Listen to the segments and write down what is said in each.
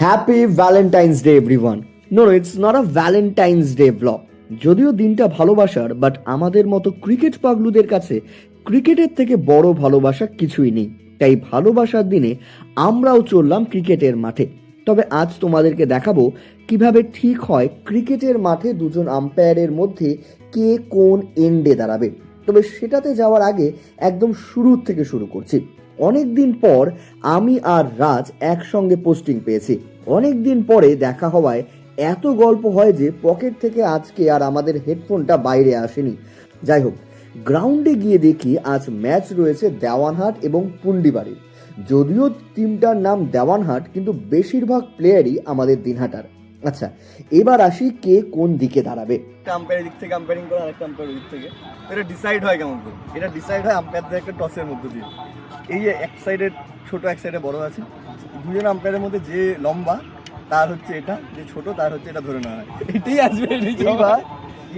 Happy valentine's day everyone. No it's not a valentine's day blog. যদিও দিনটা ভালোবাসার, but আমাদের মতো ক্রিকেট পাগলুদের কাছে ক্রিকেটের থেকে বড় ভালোবাসা কিছুই নেই। তাই ভালোবাসার দিনে আমরাও চললাম ক্রিকেটের মাঠে। তবে আজ তোমাদেরকে দেখাবো কিভাবে ঠিক হয় ক্রিকেটের মাঠে দুজন আম্পায়ারের মধ্যে কে কোন এন্ডে দাঁড়াবে। তবে সেটাতে যাওয়ার আগে একদম শুরু থেকে শুরু করছি। অনেক দিন পর আমি আর রাজ একসঙ্গে পোস্টিং পেয়েছি। অনেক দিন পরে দেখা হওয়ায় এত গল্প হয় যে পকেট থেকে আজকে আর আমাদের হেডফোনটা বাইরে আসেনি। যাই হোক, গ্রাউন্ডে গিয়ে দেখি আজ ম্যাচ রয়েছে দেওয়ানহাট এবং পুন্ডিবাড়ির। যদিও টিমটার নাম দেওয়ানহাট, কিন্তু বেশিরভাগ প্লেয়ারই আমাদের দিনহাটার। আচ্ছা, এবার আসি কে কোন দিকে দাঁড়াবে। একটা আম্পায়ারের দিক থেকে আম্পায়ারিং করে আরেকটা আম্পায়ারের দিক থেকে এটা ডিসাইড হয় কেমন করে? এটা ডিসাইড হয় আম্পায়ারদের একটা টসের মধ্যে দিয়ে। এই যে এক সাইডে ছোট, এক সাইডে বড় আছে, দুজন আম্পায়ারের মধ্যে যে লম্বা তার হচ্ছে এটা, যে ছোট তার হচ্ছে এটা ধরে নেওয়া হয়। এটাই আসবে। এইবার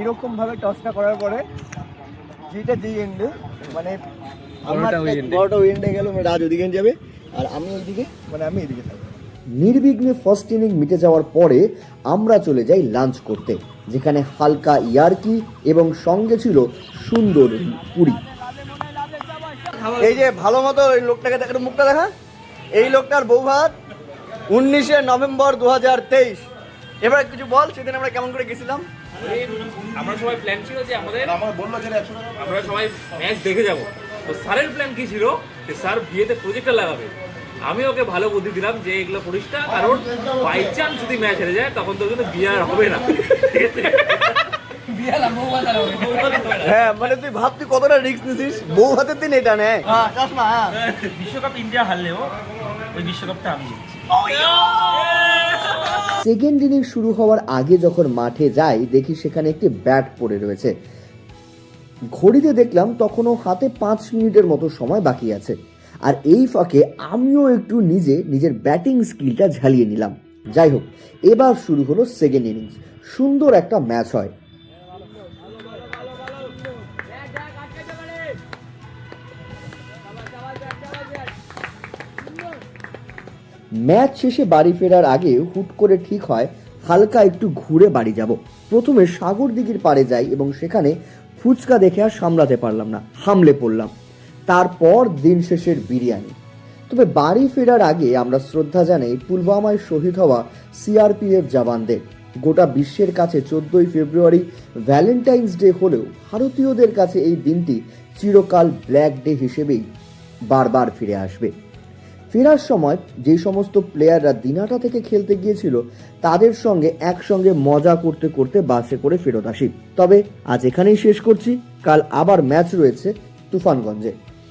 এরকম ভাবে টসটা করার পরে যেটা যেই এন্ডে, মানে বড়টা ওই এন্ডে গেল, রাজ ওদিকে যাবে আর আমি এইদিকে, মানে আমি এইদিকে থাকবো। নির্বিঘ্নে ফার্স্ট ইনিং মিটে যাওয়ার পরে আমরা চলে যাই লাঞ্চ করতে, যেখানে হালকা ইয়ার্কি এবং সঙ্গে ছিল সুন্দর পুরি। এই যে ভালো মতো ওই লোকটাকে দেখা, মুখটা দেখা। এই লোকটার বউ ভাত 19শে নভেম্বর 2023। এবার কিছু বল, সেদিন আমরা কেমন করে গেছিলাম? আমরা সবাই প্ল্যান ছিল যে আমরা সবাই ম্যাচ দেখে যাব। তো স্যারের প্ল্যান কি ছিল যে স্যার বিয়েতে প্রজেক্টর লাগাবে। আমি ওকে ভালো বুদ্ধি দিলাম যে এগুলো করিস না, কারণ বাই চান্স যদি ম্যাচ হেরে যায় তখন তো কিন্তু বিয়ে আর হবে না। হ্যাঁ, মানে তুই ভাব তুই কতটা রিস্ক নিছিস, বউ হাতের দিন এটা নেয়। বিশ্বকাপ ইন্ডিয়া হারলেও ওই বিশ্বকাপটা আমি জিতছি। সেকেন্ড ইনিংস শুরু হওয়ার আগে যখন মাঠে যাই, দেখি সেখানে একটি ব্যাট পড়ে রয়েছে। ঘড়িতে দেখলাম তখনও হাতে 5 মিনিটের মতো সময় বাকি আছে। আর এই ফাঁকে আমিও একটু নিজের ব্যাটিং স্কিলটা ঝালিয়ে নিলাম। যাই হোক, এবার শুরু হলো সেকেন্ড ইনিংস। সুন্দর একটা ম্যাচ হয়। ম্যাচ শেষে বাড়ি ফেরার আগে হুট করে ঠিক হয় হালকা একটু ঘুরে বাড়ি যাব। প্রথমে সাগর দিঘির পাড়ে যাই এবং সেখানে ফুচকা দেখে আর সামলাতে পারলাম না, হামলে পড়লাম। তারপর দিন শেষের বিরিয়ানি। তবে বাড়ি ফেরার আগে আমরা শ্রদ্ধা জানাই পুলওয়ামায় শহীদ হওয়া সিআরপিএফ জওয়ানদের। গোটা বিশ্বের কাছে 14ই ফেব্রুয়ারি ভ্যালেন্টাইন্স ডে হলেও ভারতীয়দের কাছে এই দিনটি চিরকাল ব্ল্যাক ডে হিসেবেই বারবার ফিরে আসবে। ফেরার সময় যে সমস্ত প্লেয়াররা দিনহাটা থেকে খেলতে গিয়েছিল তাদের সঙ্গে একসঙ্গে মজা করতে করতে বাসে করে ফেরত আসি। তবে আজ এখানেই শেষ করছি। কাল আবার ম্যাচ রয়েছে তুফানগঞ্জে।